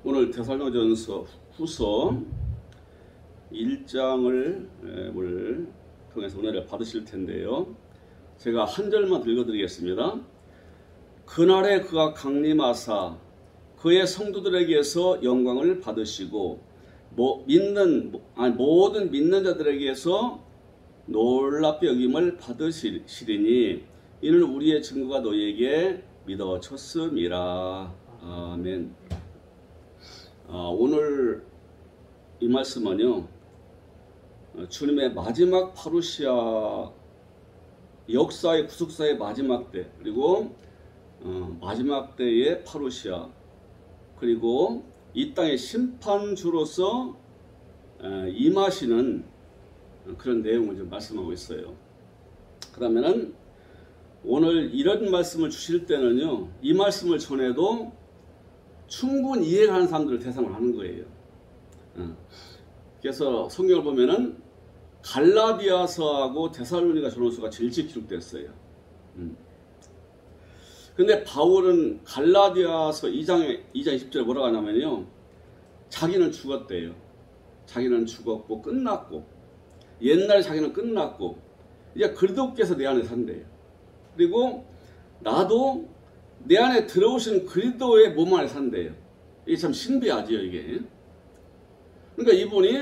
오늘 데살로니가전서 후서 1장을 통해서 은혜를 받으실 텐데요. 제가 한 절만 읽어드리겠습니다. 그날에 그가 강림하사 그의 성도들에게서 영광을 받으시고 모든 믿는 자들에게서 놀랍게 여김을 받으시리니 이는 우리의 증거가 너희에게 믿어졌음이라. 아멘. 오늘 이 말씀은요, 주님의 마지막 파루시아 역사의 구속사의 마지막 때, 그리고 마지막 때의 파루시아, 그리고 이 땅의 심판주로서 임하시는 그런 내용을 좀 말씀하고 있어요. 그러면은 오늘 이런 말씀을 주실 때는요, 이 말씀을 전해도 충분히 이해가는 사람들을 대상으로 하는 거예요. 그래서 성경을 보면은 갈라디아서하고 데살로니가전서가 제일 기록됐어요. 근데 바울은 갈라디아서 2장 20절에 뭐라고 하냐면요, 자기는 죽었대요. 자기는 죽었고 끝났고, 옛날에 자기는 끝났고 이제 그리스도께서 내 안에 산대요. 그리고 나도 내 안에 들어오신 그리스도의 몸 안에 산대요. 이게 참 신비하죠, 이게. 그러니까 이분이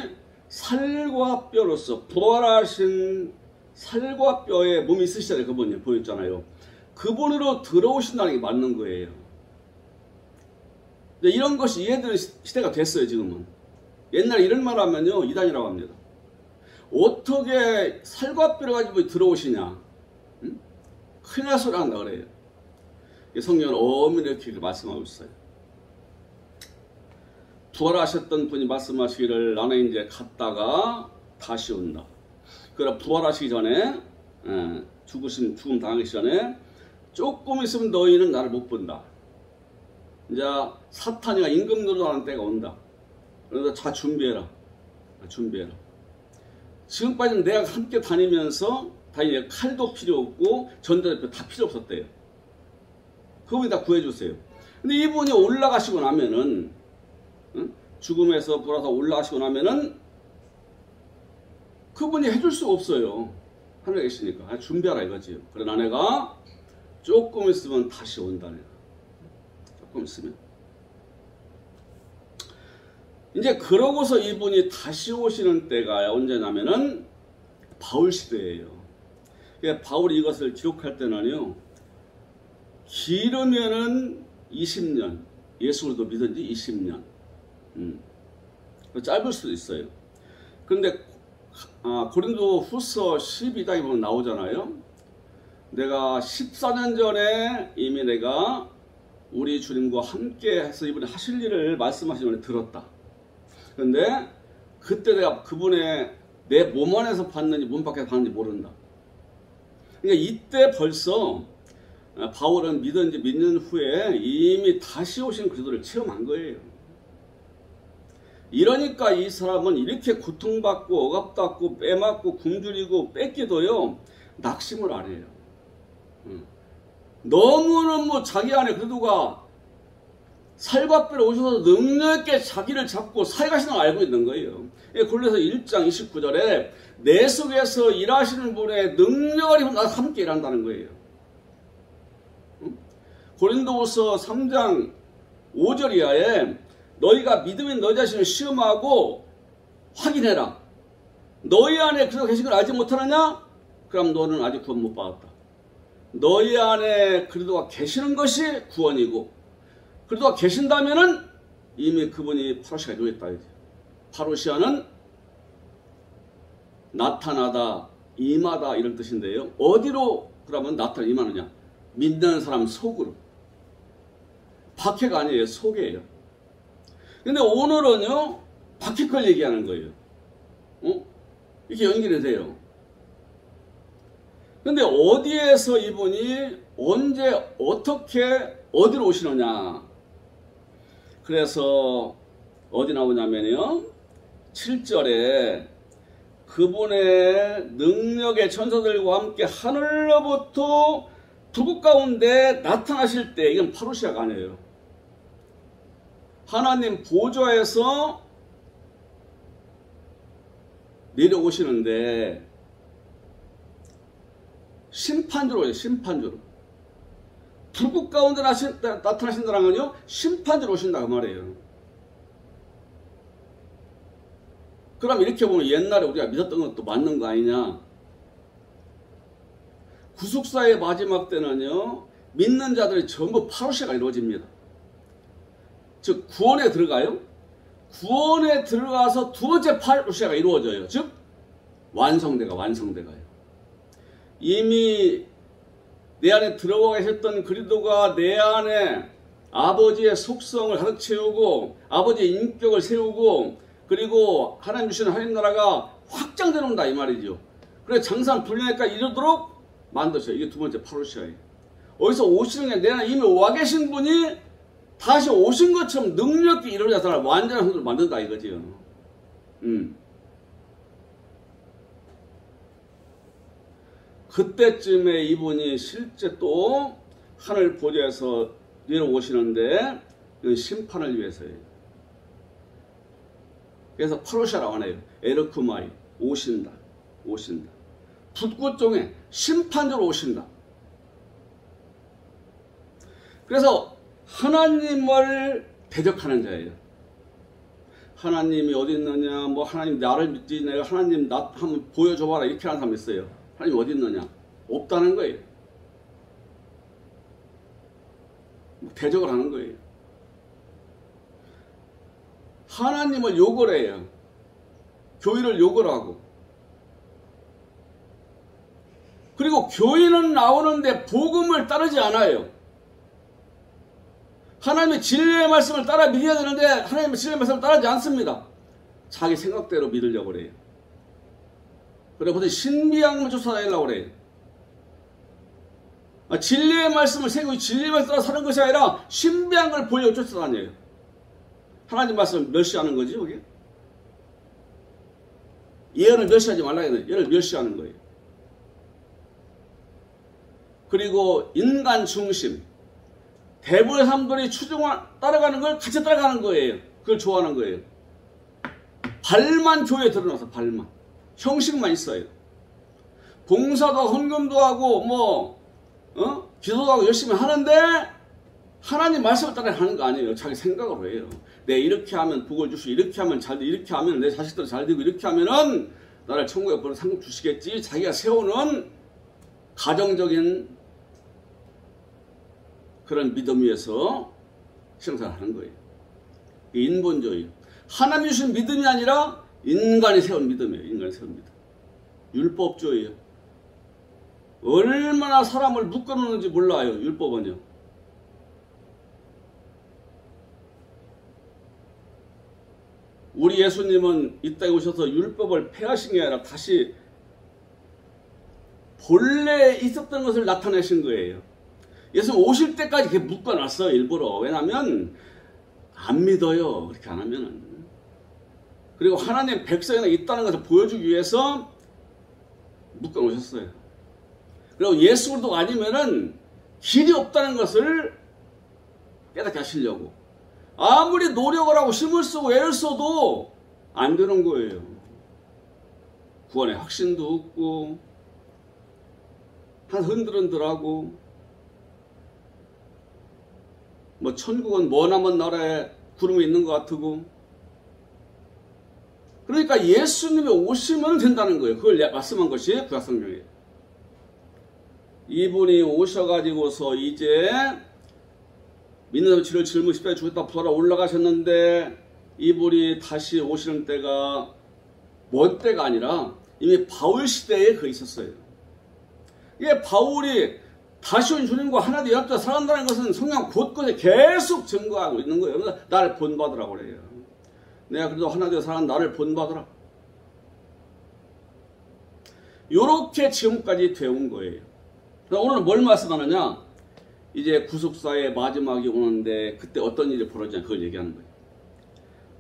살과 뼈로서 부활하신 살과 뼈의 몸이 있으시잖아요. 그분이 보였잖아요. 그분으로 들어오신다는 게 맞는 거예요. 이런 것이 이해되는 시대가 됐어요, 지금은. 옛날에 이런 말 하면요, 이단이라고 합니다. 어떻게 살과 뼈를 가지고 들어오시냐? 큰일 날 소리 한다 그래요. 성경은 엄밀히 이렇게 말씀하고 있어요. 부활하셨던 분이 말씀하시기를 나는 이제 갔다가 다시 온다. 그러나 부활하시기 전에, 죽음 당하기 전에 조금 있으면 너희는 나를 못 본다. 이제 사탄이가 임금 노릇하는 때가 온다. 그래서 자 준비해라. 준비해라. 지금까지는 내가 함께 다니면서 칼도 필요 없고 전자제표 다 필요 없었대요. 그분이 다 구해주세요. 근데 이분이 올라가시고 나면은, 죽음에서 부활해서 올라가시고 나면은 그분이 해줄 수가 없어요. 하늘에 계시니까. 준비하라 이거지요. 그러나 내가 조금 있으면 다시 온다. 내가. 조금 있으면. 이제 그러고서 이분이 다시 오시는 때가 언제냐면은 바울 시대예요. 바울이 이것을 기록할 때는요, 길으면은 20년, 예수를 믿은 지 20년. 짧을 수도 있어요. 그런데 고린도 후서 12장에 보면 나오잖아요. 내가 14년 전에 이미 내가 우리 주님과 함께 해서 이분이 하실 일을 말씀하시는 걸 들었다. 그런데 그때 내가 그분의 내 몸 안에서 봤는지 몸 밖에서 봤는지 모른다. 그러니까 이때 벌써 바울은 믿은지 믿는 후에 이미 다시 오신 그리스도를 체험한 거예요. 이러니까 이 사람은 이렇게 고통받고 억압받고 빼맞고 굶주리고 뺏기도요 낙심을 안 해요. 너무너무 자기 안에 그리스도가 살과 뼈로 오셔서 능력있게 자기를 잡고 살가시는 걸 알고 있는 거예요. 골로새 1장 29절에 내 속에서 일하시는 분의 능력을 입은 나와 함께 일한다는 거예요. 고린도후서 3장 5절 이하에 너희가 믿음인 너희 자신을 시험하고 확인해라. 너희 안에 그리스도가 계신 걸 알지 못하느냐? 그럼 너는 아직 구원 못 받았다. 너희 안에 그리스도가 계시는 것이 구원이고, 그리스도가 계신다면은 이미 그분이 파루시아에 놓였다. 파루시아는 나타나다, 임하다 이런 뜻인데요. 어디로 그러면 나타나 임하느냐? 믿는 사람 속으로. 밖에가 아니에요. 속이에요. 근데 오늘은요, 밖에 걸 얘기하는 거예요. 이렇게 연결이 돼요. 근데 어디에서 이분이 언제 어떻게 어디로 오시느냐? 그래서 어디 나오냐면요, 7절에 그분의 능력의 천사들과 함께 하늘로부터 불꽃 가운데 나타나실 때, 이건 파루시아가 아니에요. 하나님 보좌에서 내려오시는데 심판주로 오세요. 심판주로. 불꽃 가운데 나타나신다는 건요, 심판주로 오신다 그 말이에요. 그럼 이렇게 보면 옛날에 우리가 믿었던 것도 맞는 거 아니냐? 구속사의 마지막 때는요, 믿는 자들이 전부 파루시아가 이루어집니다. 즉 구원에 들어가요. 구원에 들어가서 두 번째 파루시아가 이루어져요. 즉 완성돼가요. 이미 내 안에 들어와 계셨던 그리스도가 내 안에 아버지의 속성을 가득 채우고 아버지의 인격을 세우고 그리고 하나님 주시는 하나님 나라가 확장되는다 이 말이죠. 그래서 장산 불량에까지 이르도록 만드셔요. 이게 두 번째 파루시아예요. 어디서 오시는 게 내 안에 이미 와 계신 분이 다시 오신 것처럼 능력이 이루어져서 완전한 성도를 만든다 이거지요. 그때쯤에 이분이 실제 또 하늘 보좌에서 내려오시는데 심판을 위해서예요. 그래서 파루시아라고 하네요. 에르크마이 오신다. 불꽃 중에 심판주로 오신다. 그래서 하나님을 대적하는 자예요. 하나님이 어디 있느냐, 뭐 하나님 나를 믿지, 내가 하나님 나 한번 보여줘봐라 이렇게 하는 사람이 있어요. 하나님 어디 있느냐? 없다는 거예요. 대적을 하는 거예요. 하나님을 욕을 해요. 교회를 욕을 하고. 그리고 교회는 나오는데 복음을 따르지 않아요. 하나님의 진리의 말씀을 따라 믿어야 되는데 하나님의 진리의 말씀을 따르지 않습니다. 자기 생각대로 믿으려고 그래요. 그래 무슨 신비학만 쫓아다니려고 그래요. 진리의 말씀을 세우고 진리의 말씀을 따라 사는 것이 아니라 신비한 걸 보려고 쫓아다녀요. 하나님 말씀을 멸시하는 거지 그게. 예언을 멸시하지 말라 해요. 예언을 멸시하는 거예요. 그리고 인간 중심. 대부분의 사람들이 따라가는 걸 같이 따라가는 거예요. 그걸 좋아하는 거예요. 발만 교회에 드러나서 발만. 형식만 있어요. 봉사도 헌금도 하고 기도도 하고 열심히 하는데 하나님 말씀을 따라 하는 거 아니에요. 자기 생각으로 해요. 내 이렇게 하면 복을 주시고 이렇게 하면 잘 되고 이렇게 하면 내 자식들 잘 되고 이렇게 하면은 나를 천국에 보내 상급 주시겠지. 자기가 세우는 가정적인 그런 믿음 위에서 신앙생활을 하는 거예요. 인본주의. 하나님 주신 믿음이 아니라 인간이 세운 믿음이에요. 인간이 세운 믿음. 율법주의예요. 얼마나 사람을 묶어놓는지 몰라요. 율법은요. 우리 예수님은 이 땅에 오셔서 율법을 폐하신 게 아니라 다시 본래 있었던 것을 나타내신 거예요. 예수님 오실 때까지 이렇게 묶어놨어요. 일부러. 왜냐하면 안 믿어요. 그렇게 안 하면은. 그리고 하나님 백성에 있다는 것을 보여주기 위해서 묶어놓으셨어요. 그리고 예수 그리스도가 아니면은 길이 없다는 것을 깨닫게 하시려고. 아무리 노력을 하고 힘을 쓰고 애를 써도 안 되는 거예요. 구원의 확신도 없고 한 흔들흔들하고 천국은 머나먼 나라에 구름이 있는 것 같고 그러니까 예수님이 오시면 된다는 거예요. 그걸 말씀한 것이 구약성경이에요. 이분이 오셔가지고서 이제 믿는 지를 젊은 십자가에 죽었다 부활하 올라가셨는데 이분이 다시 오시는 때가 먼 때가 아니라 이미 바울 시대에 그 있었어요. 이게 바울이 다시 온 주님과 하나 되어 연합되어 살아간다는 것은 성경 곳곳에 계속 증거하고 있는 거예요. 그래서 나를 본받으라고 그래요. 내가 그래도 하나 되어 살아간 나를 본받으라. 요렇게 지금까지 되어온 거예요. 오늘은 뭘 말씀하느냐? 이제 구속사의 마지막이 오는데 그때 어떤 일이 벌어지냐 그걸 얘기하는 거예요.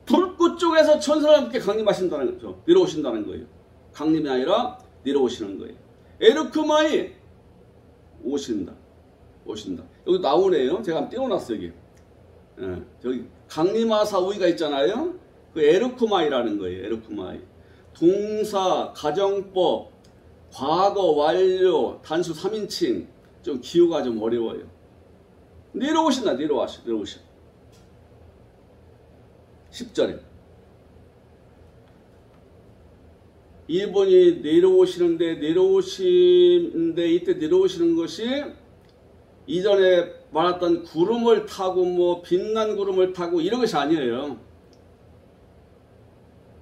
불꽃 쪽에서 천사와 함께 강림하신다는 거죠. 내려오신다는 거예요. 강림이 아니라 내려오시는 거예요. 에르크마이 오신다. 여기 나오네요. 제가 한번 띄워놨어요. 여기. 저기 강림하사 우위가 있잖아요. 그 에르쿠마이라는 거예요. 에르쿠마이. 동사, 가정법, 과거, 완료, 단수 3인칭. 좀 기호가 좀 어려워요. 내려오신다. 내려오셔. 10절에 이분이 내려오시는데 이때 내려오시는 것이 이전에 말했던 구름을 타고 뭐 빛난 구름을 타고 이런 것이 아니에요.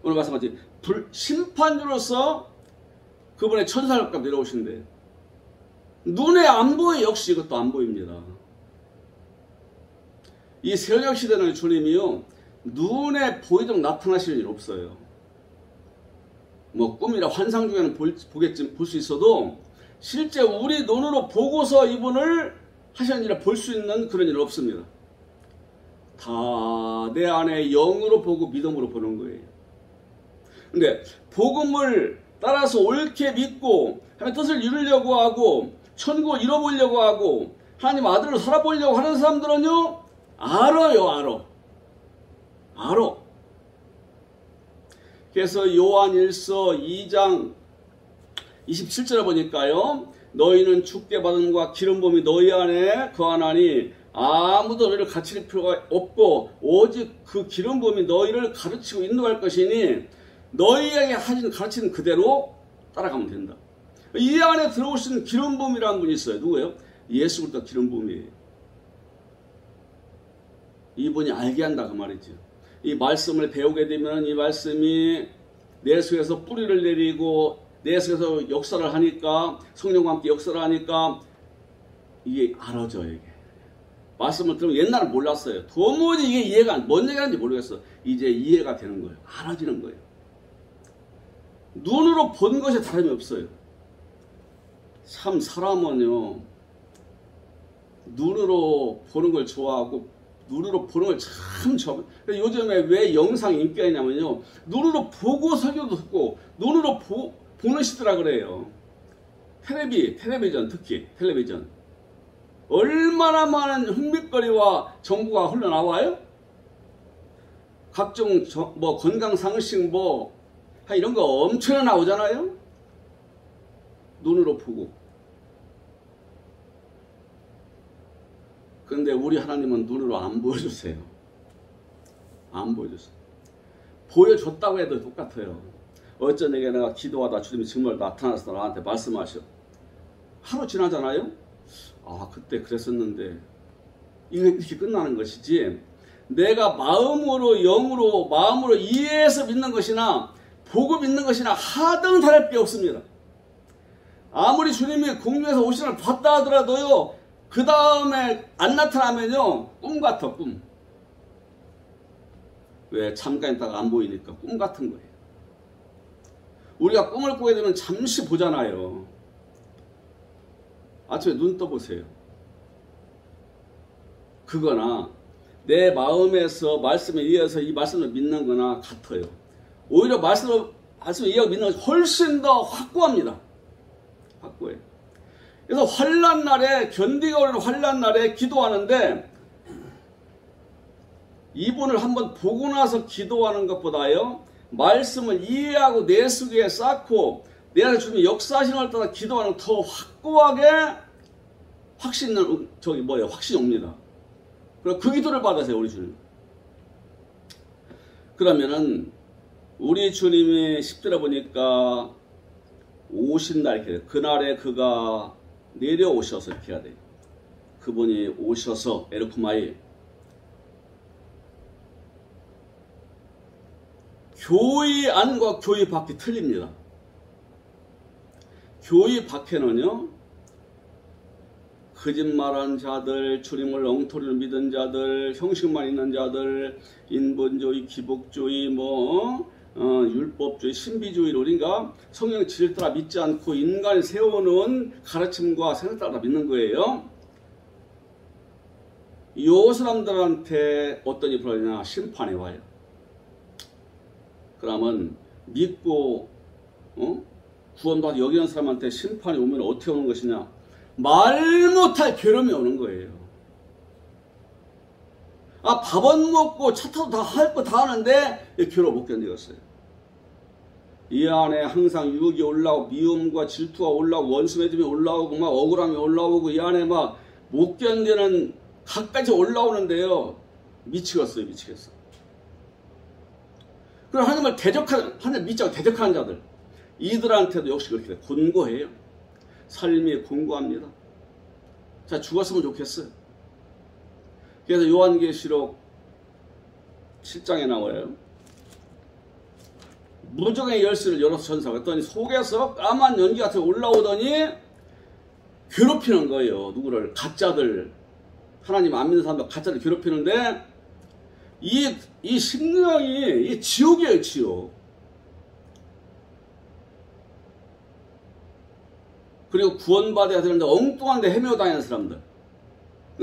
오늘 말씀하신 심판주로서 그분의 천사력과 내려오신대. 눈에 안 보여. 역시 이것도 안 보입니다. 이 새언약 시대는 주님이요 눈에 보이도록 나타나실 일 없어요. 뭐 꿈이나 환상 중에는 볼 수 있어도 실제 우리 눈으로 보고서 이분을 하시는 일을 볼 수 있는 그런 일은 없습니다. 다 내 안에 영으로 보고 믿음으로 보는 거예요. 근데 복음을 따라서 옳게 믿고 하나님의 뜻을 이루려고 하고 천국을 이뤄보려고 하고 하나님 아들로 살아보려고 하는 사람들은요 알아. 그래서 요한 1서 2장 27절에 보니까요. 너희는 주께 받은 것과 기름 부음이 너희 안에 거하나니 아무도 너희를 가르칠 필요가 없고 오직 그 기름 부음이 너희를 가르치고 인도할 것이니 너희에게 하신 가르치는 그대로 따라가면 된다. 이 안에 들어오신 기름 부음이라는 분이 있어요. 누구예요? 예수 그리스도 기름 부음이에요. 이분이 알게 한다 그 말이죠. 이 말씀을 배우게 되면 이 말씀이 내 속에서 뿌리를 내리고 내 속에서 역사를 하니까 성령과 함께 역사를 하니까 이게 알아져요. 이게 말씀을 들으면 옛날은 몰랐어요. 도무지 이게 이해가 뭔 얘기하는지 모르겠어. 이제 이해가 되는 거예요. 알아지는 거예요. 눈으로 본 것에 다름이 없어요. 참 사람은요 눈으로 보는 걸 좋아하고 눈으로 보는 걸 참 좋아해요. 요즘에 왜 영상이 인기가 있냐면요 눈으로 보고 설교도 듣고 눈으로 보는 시대라 그래요. 텔레비전 특히 텔레비전 얼마나 많은 흥미거리와 정보가 흘러나와요. 각종 뭐 건강상식 뭐 이런 거 엄청나게 나오잖아요. 눈으로 보고. 그런데 우리 하나님은 눈으로 안 보여주세요. 안 보여주세요. 보여줬다고 해도 똑같아요. 어쩐에게 내가 기도하다 주님이 정말 나타나서 나한테 말씀하셔. 하루 지나잖아요. 아 그때 그랬었는데 이렇게 끝나는 것이지 내가 마음으로 영으로 마음으로 이해해서 믿는 것이나 보고 믿는 것이나 하등 다를 게 없습니다. 아무리 주님이 공중에서 오시는 걸 봤다 하더라도요 그 다음에 안 나타나면요 꿈 같아. 꿈. 왜? 잠깐 있다가 안 보이니까 꿈 같은 거예요. 우리가 꿈을 꾸게 되면 잠시 보잖아요. 아침에 눈 떠보세요. 그거나 내 마음에서 말씀에 의해서 이 말씀을 믿는 거나 같아요. 오히려 말씀을 이해하고 믿는 것이 훨씬 더 확고합니다. 확고해요. 그래서 환난 날에 견디기 어려운 환난 날에 기도하는데 이분을 한번 보고 나서 기도하는 것보다요 말씀을 이해하고 내 속에 쌓고 내 안에 주님이 역사하시는 걸 따라 기도하는 더 확고하게 확신이 옵니다. 그리고 그 기도를 받으세요. 우리 주님. 그러면은 우리 주님이 10절에 보니까 오신다 이렇게 돼요. 그날에 그가 내려오셔서 이렇게 해야 돼요. 그분이 오셔서 에르쿠마이 교회 안과 교회 밖이 틀립니다. 교회 밖에는요 거짓말한 자들, 주님을 엉터리로 믿은 자들, 형식만 있는 자들, 인본주의, 기복주의, 율법주의, 신비주의로 우리가 성령 지를 따라 믿지 않고 인간이 세워놓은 가르침과 생각 따라 믿는 거예요. 이 사람들한테 어떤 일이 벌어지냐? 심판이 와요. 그러면 믿고 구원받아 여기는 사람한테 심판이 오면 어떻게 오는 것이냐? 말 못할 괴로움이 오는 거예요. 아, 밥은 먹고 차 타도 다 할 거 다 하는데 괴로워 못 견디겠어요. 이 안에 항상 유혹이 올라오고 미움과 질투가 올라오고 원수매듭이 올라오고 막 억울함이 올라오고 이 안에 막 못 견디는 갖가지 올라오는데요. 미치겠어요. 미치겠어. 그럼 하나님을 대적하는, 하나님 믿자고 대적하는 자들, 이들한테도 역시 그렇게 곤고해요. 삶이 곤고합니다. 자, 죽었으면 좋겠어요. 그래서 요한계시록 7장에 나와요. 무적의 열쇠를 열어서 천사가 했더니 속에서 까만 연기 같은 게 올라오더니 괴롭히는 거예요. 누구를? 가짜들. 하나님 안 믿는 사람들 가짜들 괴롭히는데 이 심령이 이 지옥이에요. 지옥. 그리고 구원받아야 되는데 엉뚱한 데 헤매어 다니는 사람들.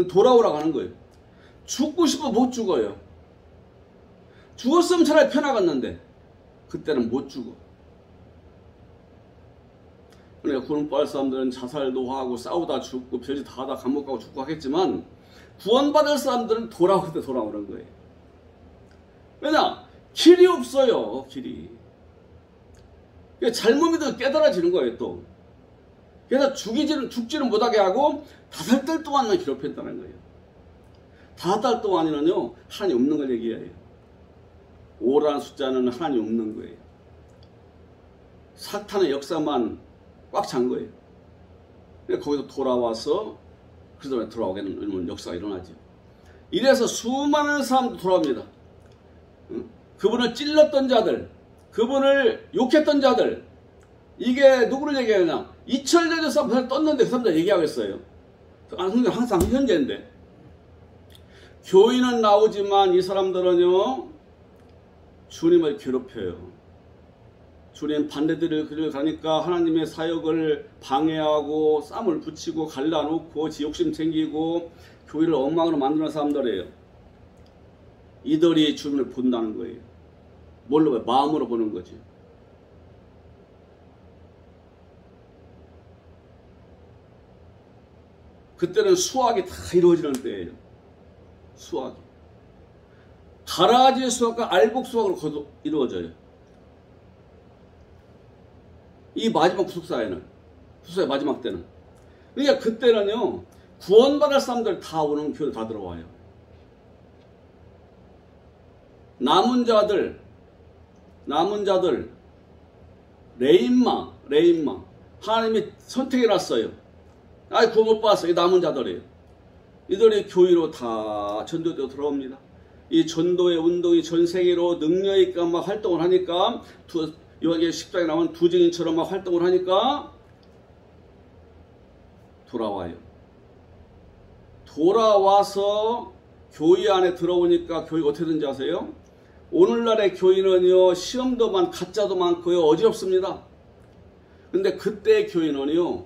돌아오라고 하는 거예요. 죽고 싶어 못 죽어요. 죽었으면 차라리 편하겠는데 그때는 못 죽어. 그러니까 구원받을 사람들은 자살도 하고 싸우다 죽고 별짓 다 하다 감옥 가고 죽고 하겠지만 구원받을 사람들은 돌아올 때 돌아오는 거예요. 왜냐? 길이 없어요. 길이. 잘못 믿어도 깨달아지는 거예요. 또. 그래서 죽지는 못하게 하고 5달 동안만 괴롭혔다는 거예요. 5달 동안이면요 하나님 없는 걸 얘기해요. 5라는 숫자는 하나님 없는 거예요. 사탄의 역사만 꽉 찬 거예요. 거기서 돌아와서 그래서 돌아오게 되는 역사가 일어나죠. 이래서 수많은 사람도 돌아옵니다. 그분을 찔렀던 자들, 그분을 욕했던 자들, 이게 누구를 얘기하냐? 이철대도 사람들 떴는데 그 사람들 얘기하고 있어요. 항상 현재인데. 교인은 나오지만 이 사람들은요 주님을 괴롭혀요. 주님 반대들을 가니까 하나님의 사역을 방해하고 쌈을 붙이고 갈라놓고 지욕심 챙기고 교회를 엉망으로 만드는 사람들이에요. 이들이 주님을 본다는 거예요. 뭘로 봐요? 마음으로 보는 거지. 그때는 수학이 다 이루어지는 때예요. 수학이. 가라지 수학과 알곡 수학으로 이루어져요. 이 마지막 구속사의 마지막 때는. 그러니까 그때는요, 구원받을 사람들 다 오는 교회 다 들어와요. 남은 자들, 레인마. 하나님이 선택해놨어요. 구원 못 받았어요. 이 남은 자들이에요. 이들이 교회로 다 전도되어 들어옵니다. 이 전도의 운동이 전 세계로 능력 있게 막 활동을 하니까, 요한계시록 10장에 나온 두 증인처럼 막 활동을 하니까 돌아와요. 돌아와서 교회 안에 들어오니까 교회가 어떻게 되는지 아세요? 오늘날의 교회는요 시험도 많고 가짜도 많고요 어지럽습니다. 근데 그때 교회는요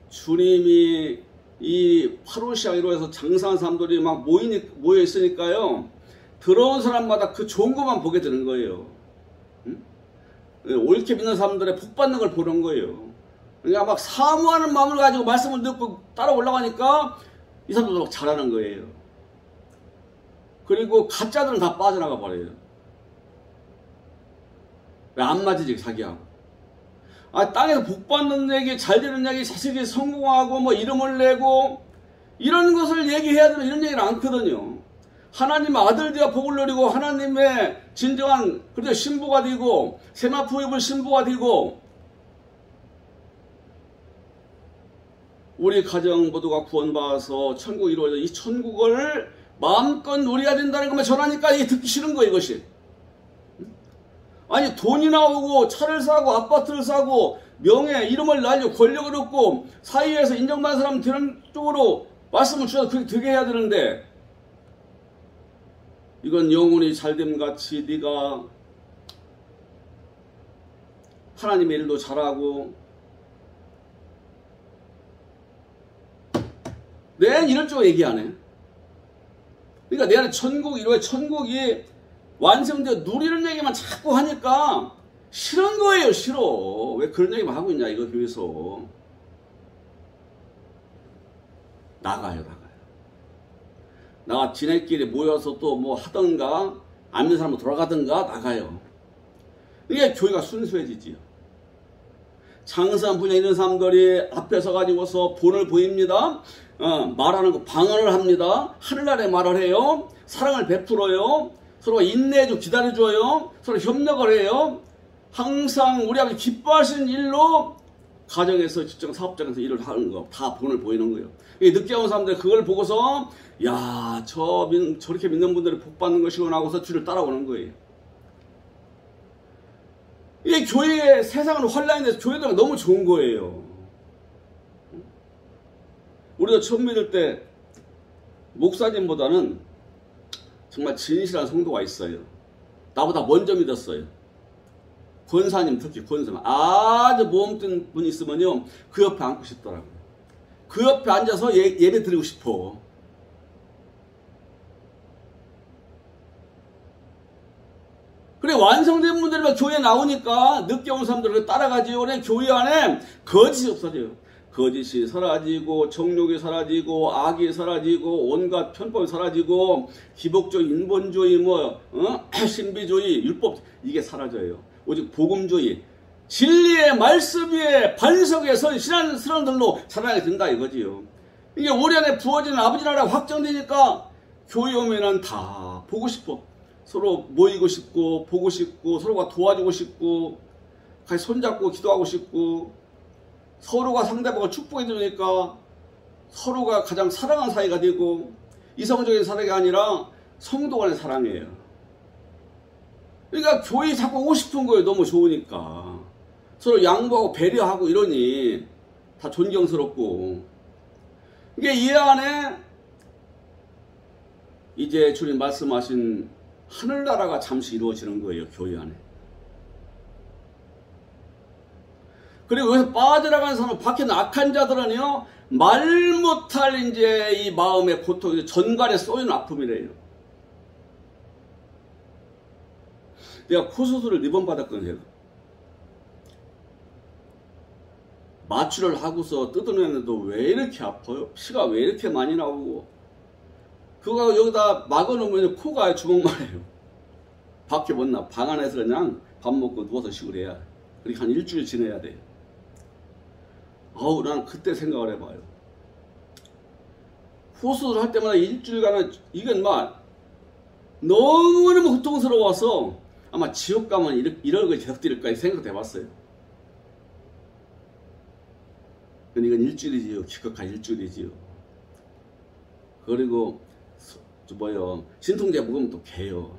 주님이 이 파루시아 1호에서 장사한 사람들이 막 모여 있으니까요 들어온 사람마다 그 좋은 것만 보게 되는 거예요. 옳게 믿는 사람들의 복 받는 걸 보는 거예요. 그러니까 막 사모하는 마음을 가지고 말씀을 듣고 따라 올라가니까 이 사람들도 막 잘하는 거예요. 그리고 가짜들은 다 빠져나가 버려요. 왜 안 맞으지 자기하고. 땅에서 복 받는 얘기, 잘 되는 얘기, 자식이 성공하고 뭐 이름을 내고 이런 것을 얘기해야 되는 이런 얘기를 않거든요. 하나님 아들들과 복을 누리고 하나님의 진정한 그래도 신부가 되고 세마포 입을 신부가 되고 우리 가정 모두가 구원받아서 천국 이루어져 이 천국을 마음껏 누려야 된다는 것만 전하니까 이게 듣기 싫은 거예요. 이것이. 아니 돈이 나오고 차를 사고 아파트를 사고 명예 이름을 날려 권력을 얻고 사회에서 인정받는 사람 되는 쪽으로 말씀을 주셔서 그렇게 되게 해야 되는데 이건 영혼이 잘됨 같이 네가 하나님의 일도 잘하고 내 안에 이런 쪽으로 얘기 안 해. 그러니까 내 안에 천국이 완성되어 누리는 얘기만 자꾸 하니까 싫은 거예요. 싫어. 왜 그런 얘기만 하고 있냐 이거 교회에서. 나가요. 나 지네끼리 모여서 또 뭐 하던가 안 믿는 사람은 돌아가던가 나가요. 이게 교회가 순수해지지요. 장사한 분야 있는 사람들이 앞에 서가지고서 본을 보입니다. 말하는 거 방언을 합니다. 하늘나라에 말을 해요. 사랑을 베풀어요. 서로 인내해주고 기다려줘요. 서로 협력을 해요. 항상 우리 아버지 기뻐하시는 일로 가정에서 직장 사업장에서 일을 하는 거 다 본을 보이는 거예요. 늦게 온 사람들 그걸 보고서 야, 저렇게 믿는 분들이 복 받는 것이구나 하고서 주를 따라오는 거예요. 이게 교회의 세상은 혼란인데 교회가 너무 좋은 거예요. 우리가 처음 믿을 때 목사님보다는 정말 진실한 성도가 있어요. 나보다 먼저 믿었어요. 권사님, 특히 권사님. 아주 모험 뜬 분이 있으면요, 그 옆에 앉고 싶더라고요. 그 옆에 앉아서 예배 드리고 싶어. 그래, 완성된 분들이 막 교회에 나오니까 늦게 온 사람들을 따라가지요. 그래, 교회 안에 거짓이 없어져요. 거짓이 사라지고, 정욕이 사라지고, 악이 사라지고, 온갖 편법이 사라지고, 기복주의, 인본주의, 신비주의, 율법, 이게 사라져요. 오직 복음주의, 진리의 말씀 위에 반석에 선 신한 사람들로 살아나게 된다 이거지요. 이게 우리 안에 부어지는 아버지 나라가 확정되니까 교회 오면은 다 보고 싶어. 서로 모이고 싶고, 보고 싶고, 서로가 도와주고 싶고, 같이 손잡고 기도하고 싶고, 서로가 상대방을 축복해 주니까 서로가 가장 사랑하는 사이가 되고, 이성적인 사랑이 아니라 성도 간의 사랑이에요. 그러니까 교회 자꾸 오고 싶은 거예요. 너무 좋으니까. 서로 양보하고 배려하고 이러니 다 존경스럽고. 이게 이 안에 이제 주님 말씀하신 하늘나라가 잠시 이루어지는 거예요. 교회 안에. 그리고 여기서 빠져나가는 사람, 밖에 있는 악한 자들은요, 말 못할 이제 이 마음의 고통, 전갈에 쏘이는 아픔이래요. 내가 코 수술을 4번 받았거든요. 마취를 하고서 뜯어내는데도 왜 이렇게 아파요? 피가 왜 이렇게 많이 나오고. 그거 여기다 막아놓으면 코가 주먹만해요. 밖에 못 나. 방 안에서 그냥 밥 먹고 누워서 쉬고 해야 돼. 그렇게 한 일주일 지내야 돼요. 난 그때 생각을 해봐요. 호수를 할 때마다 일주일간은 이건 막 너무너무 고통스러워서 아마 지옥 가면 이런 걸 계속 드릴까 생각도 해봤어요. 근데 이건 일주일이지요. 기껏한 일주일이지요. 그리고 진통제 먹으면 또 개요.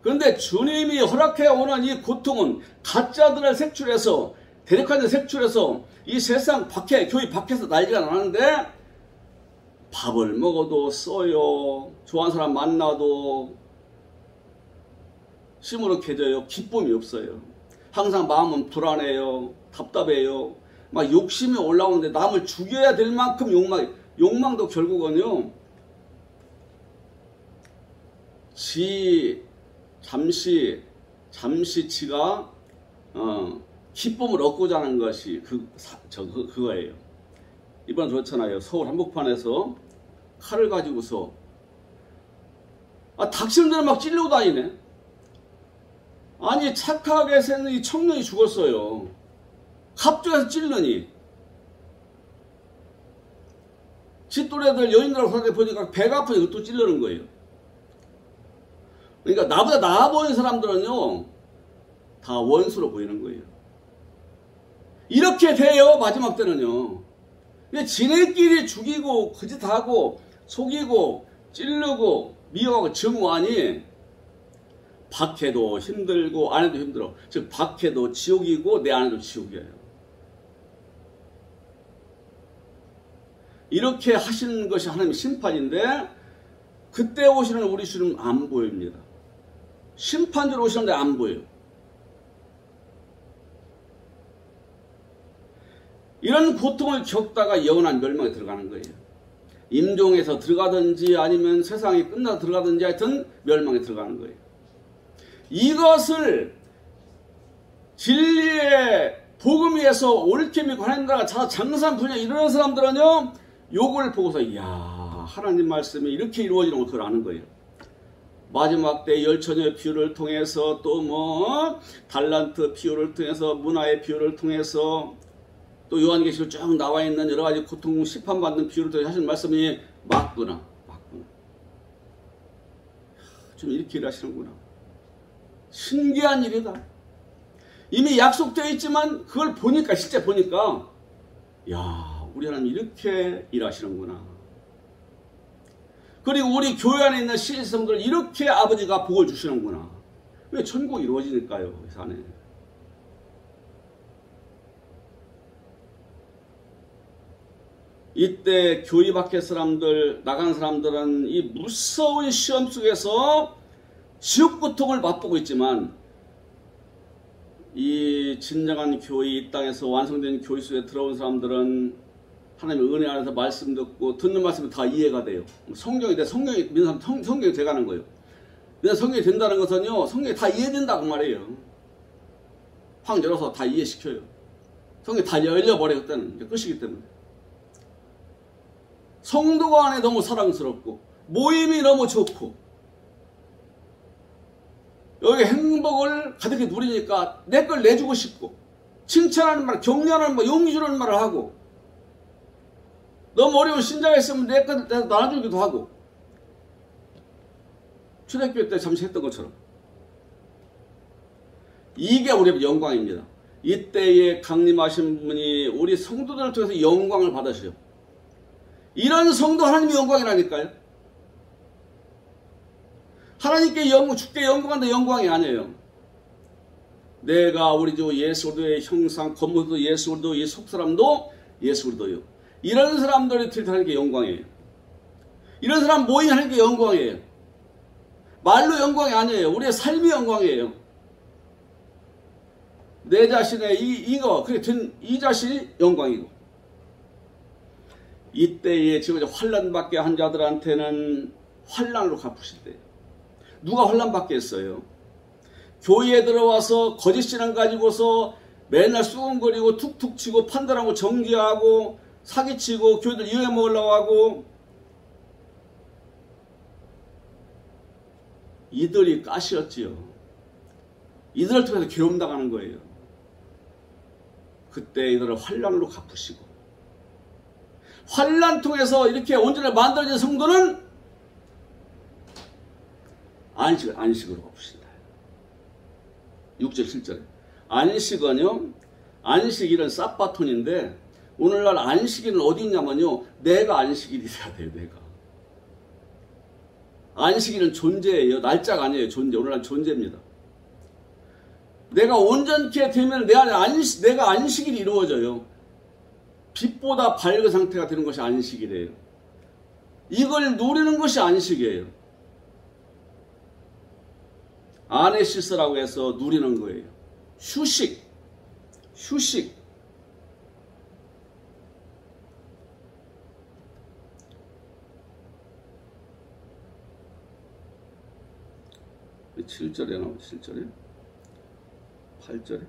그런데 주님이 허락해 오는 이 고통은 가짜들을 색출해서, 대적하는 색출해서 이 세상 밖에, 교회 밖에서 난리가 나는데 밥을 먹어도 써요. 좋아하는 사람 만나도 시무룩해져요. 기쁨이 없어요. 항상 마음은 불안해요. 답답해요. 막 욕심이 올라오는데 남을 죽여야 될 만큼 욕망도 결국은요, 잠시 지가 기쁨을 얻고자 하는 것이 그거예요. 이번 좋잖아요. 서울 한복판에서 칼을 가지고서 닥치는데는 막 찔리고 다니네. 아니, 착하게 생긴 이 청년이 죽었어요. 갑자기 찔러니. 지 또래들 여인들하고 살다 보니까 배가 아프니까 또 찔르는 거예요. 그러니까 나보다 나아 보이는 사람들은요, 다 원수로 보이는 거예요. 이렇게 돼요, 마지막 때는요. 근데 지네끼리 죽이고, 거짓하고, 속이고, 찌르고, 미워하고 정화하니, 밖에도 힘들고, 안에도 힘들어. 즉, 밖에도 지옥이고, 내 안에도 지옥이에요. 이렇게 하시는 것이 하나님의 심판인데, 그때 오시는 우리 주님 안 보입니다. 심판주로 오시는데 안 보여요. 이런 고통을 겪다가 영원한 멸망에 들어가는 거예요. 임종에서 들어가든지 아니면 세상이 끝나서 들어가든지 하여튼 멸망에 들어가는 거예요. 이것을 진리의 복음 위에서 옳게 믿고 하나님 나라가 장사한 분야 이런 사람들은요, 요걸 보고서 이야, 하나님 말씀이 이렇게 이루어지는 걸 그걸 아는 거예요. 마지막 때 열처녀의 비유를 통해서 또 뭐 달란트 비유를 통해서 문화의 비유를 통해서 또 요한계시록 쭉 나와 있는 여러 가지 고통 심판받는 비유를 통해 하신 말씀이 맞구나. 좀 이렇게 일하시는구나. 신기한 일이다. 이미 약속되어 있지만 그걸 보니까 실제 보니까 야, 우리 하나님 이렇게 일하시는구나. 그리고 우리 교회 안에 있는 신성들 이렇게 아버지가 복을 주시는구나. 왜 천국이 이루어지니까요. 이 산에. 이때 교회 밖의 사람들, 나간 사람들은 이 무서운 시험 속에서 지옥 고통을 맛보고 있지만 이 진정한 교회, 이 땅에서 완성된 교회 속에 들어온 사람들은 하나님의 은혜 안에서 말씀 듣고 듣는 말씀이 다 이해가 돼요. 성경이 돼, 성경이 돼가는 거예요. 그냥 성경이 된다는 것은요, 성경이 다 이해된다고 말이에요. 확 열어서 다 이해시켜요. 성경이 다 열려버려요. 그때는 이제 끝이기 때문에. 성도가 안에 너무 사랑스럽고 모임이 너무 좋고 여기 행복을 가득히 누리니까 내 걸 내주고 싶고 칭찬하는 말, 격려하는 말, 용기 주는 말을 하고 너무 어려운 신자가 있으면 내 걸 나눠주기도 하고 초대교회 때 잠시 했던 것처럼 이게 우리의 영광입니다. 이때에 강림하신 분이 우리 성도들을 통해서 영광을 받으셔요. 이런 성도 하나님의 영광이라니까요. 하나님께 주께 영광한다 영광이 아니에요. 내가 우리 주 예수 그리스도의 형상, 건물도 예수 그리스도, 이 속사람도 예수 그리스도요. 이런 사람들이 하나님께 영광이에요. 이런 사람 모임 하나님께 영광이에요. 말로 영광이 아니에요. 우리의 삶이 영광이에요. 내 자신의 이 자신이 영광이고 이때에 지금 환난 받게 한 자들한테는 환난으로 갚으실 때예요. 누가 환난 받게 했어요? 교회에 들어와서 거짓 신앙 가지고서 맨날 수군거리고 툭툭 치고 판단하고 정죄하고 사기치고 교회들 이용해 먹으려고 하고 이들이 가시였지요. 이들을 통해서 괴로움 당하는 거예요. 그때 이들을 환난으로 갚으시고 환난 통해서 이렇게 온전히 만들어진 성도는 안식으로 갚으신다. 6절 7절에 안식은요, 안식일은 사바톤인데 오늘날 안식일은 어디 있냐면요, 내가 안식일이 돼야 돼요. 내가 안식일은 존재예요. 날짜가 아니에요. 존재. 오늘날 존재입니다. 내가 온전케 되면 내 안에 내가 안식일이 이루어져요. 빛보다 밝은 상태가 되는 것이 안식이래요. 이걸 누리는 것이 안식이에요. 아네시스라고 해서 누리는 거예요. 휴식. 휴식. 왜 7절에 나오죠? 7절에? 8절에?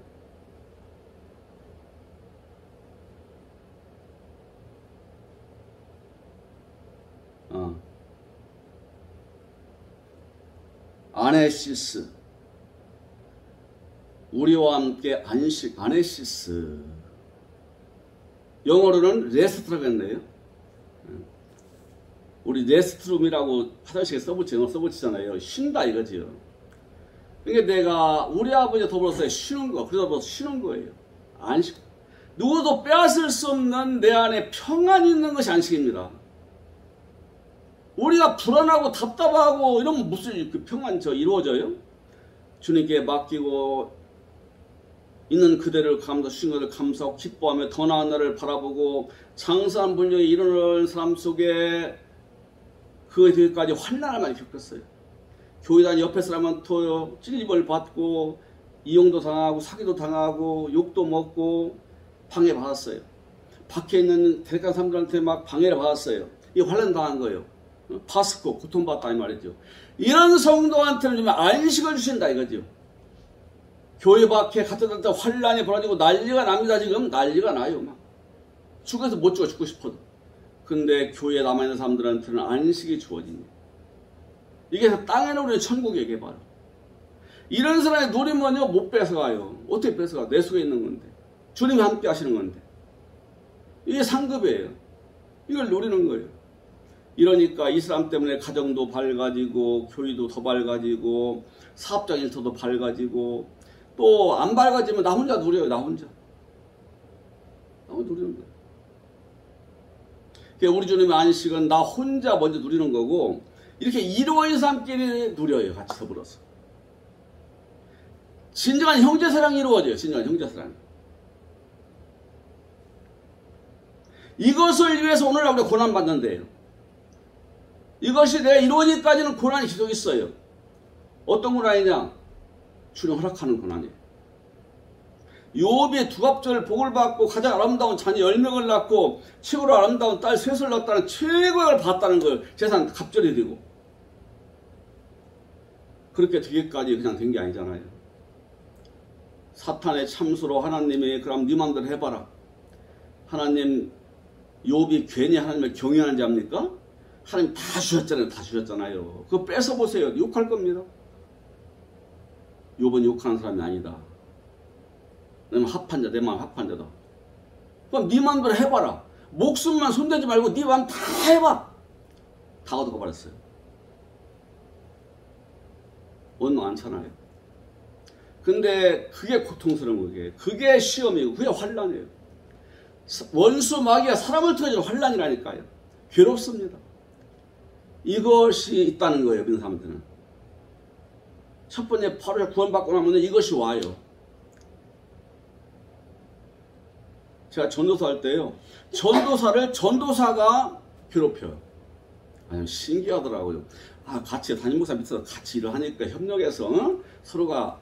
아네시스, 우리와 함께 안식, 아네시스. 영어로는 레스트라고 했네요. 우리 레스트룸이라고 화장실에 써붙이잖아요. 쉰다 이거지요. 그러니까 내가 우리 아버지 더불어서 쉬는 거, 그러다 쉬는 거예요. 안식. 누구도 빼앗을 수 없는 내 안에 평안이 있는 것이 안식입니다. 우리가 불안하고 답답하고 이러면 무슨 그 평안 이루어져요? 주님께 맡기고 있는 그대를 주신 것을 감사하고 기뻐하며 더 나은 날을 바라보고 장사한 분량이 일어나는 삶 속에 그까지 환난을 많이 겪었어요. 교회 다니 옆에 사람은 또 찔림을 받고 이용도 당하고 사기도 당하고 욕도 먹고 방해받았어요. 밖에 있는 대가한 사람들한테 막 방해를 받았어요. 이 환난 당한 거예요. 파스코, 고통받다 이 말이죠. 이런 성도한테는 좀 안식을 주신다 이거죠. 교회 밖에 갖다 댈 때 환란이 벌어지고 난리가 납니다. 지금 난리가 나요. 막 죽어서 못 죽고 싶어도 근데 교회에 남아있는 사람들한테는 안식이 주어집니다. 이게 땅에 누리는 천국 얘기해 봐요. 이런 사람이 누리면요 못 뺏어가요. 어떻게 뺏어가? 내 속에 있는 건데. 주님이 함께 하시는 건데. 이게 상급이에요. 이걸 누리는 거예요. 이러니까 이 사람 때문에 가정도 밝아지고 교회도 더 밝아지고 사업적 일터도 밝아지고 또 안 밝아지면 나 혼자 누려요. 나 혼자 누리는 거예요. 그러니까 우리 주님의 안식은 나 혼자 먼저 누리는 거고 이렇게 이루어진 사람끼리 누려요. 같이 더불어서. 진정한 형제사랑이 이루어져요. 진정한 형제사랑이. 이것을 위해서 오늘 우리가 고난받는데요. 이것이 내가 이루어지기까지는 고난이 계속 있어요. 어떤 고난이냐? 주님 허락하는 고난이에요. 욥이 두갑절 복을 받고 가장 아름다운 자녀 10명을 낳고 최고로 아름다운 딸 셋을 낳았다는 최고의 걸 받았다는 거예요. 재산 갑절이 되고. 그렇게 되기까지 그냥 된 게 아니잖아요. 사탄의 참수로 하나님이 그럼 네 맘대로 해봐라. 하나님 욥이 괜히 하나님을 경외하는 자입니까? 하나님 다 주셨잖아요. 다 주셨잖아요. 그거 뺏어보세요. 욕할 겁니다. 욥은 욕하는 사람이 아니다. 내 마음 합한 자, 내 마음 합한 자다. 그럼 네 맘대로 해봐라. 목숨만 손대지 말고 네 마음 다 해봐. 다 얻어가 버렸어요. 원망 않잖아요. 근데 그게 고통스러운 거예요. 그게 시험이고 그게 환난이에요. 원수 마귀가 사람을 통해 주는 환난이라니까요. 괴롭습니다. 이것이 있다는 거예요. 믿는 사람들은. 첫 번째 바로 구원받고 나면 이것이 와요. 제가 전도사 할 때요. 전도사가 괴롭혀요. 아니, 신기하더라고요. 같이 담임 목사 밑에서 같이 일을 하니까 협력해서 서로가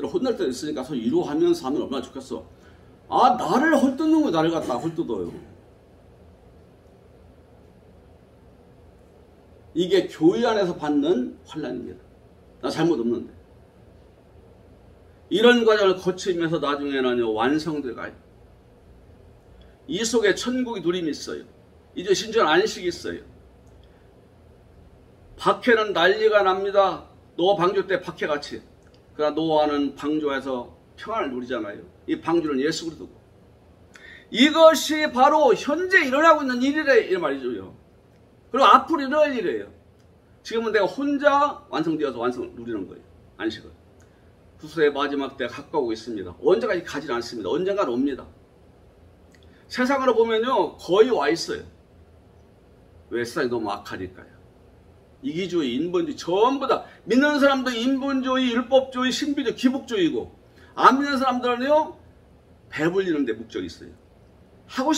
혼날 때 있으니까 서로 위로하면서 하면 얼마나 좋겠어. 나를 헐뜯는 거 나를 갖다 헐뜯어요. 이게 교회 안에서 받는 환난입니다. 나 잘못 없는데. 이런 과정을 거치면서 나중에는 완성돼 가요. 이 속에 천국의 누림이 있어요. 이제 신전 안식이 있어요. 박해는 난리가 납니다. 노아 방주 때 박해같이. 그러나 노아는 방주에서 평안을 누리잖아요. 이 방주는 예수 그리스도고. 이것이 바로 현재 일어나고 있는 일이래 이 말이죠. 그리고 앞으로 일어날 일이에요. 지금은 내가 혼자 완성되어서 완성을 누리는 거예요. 안식을. 후세의 마지막 때가 가까우고 있습니다. 언제까지 가지는 않습니다. 언젠가는 옵니다. 세상으로 보면요 거의 와 있어요. 왜? 세상이 너무 악하니까요. 이기주의, 인본주의 전부 다 믿는 사람도 인본주의, 율법주의, 신비주의, 기복주의고 안 믿는 사람들은요 배불리는 데 목적이 있어요. 하고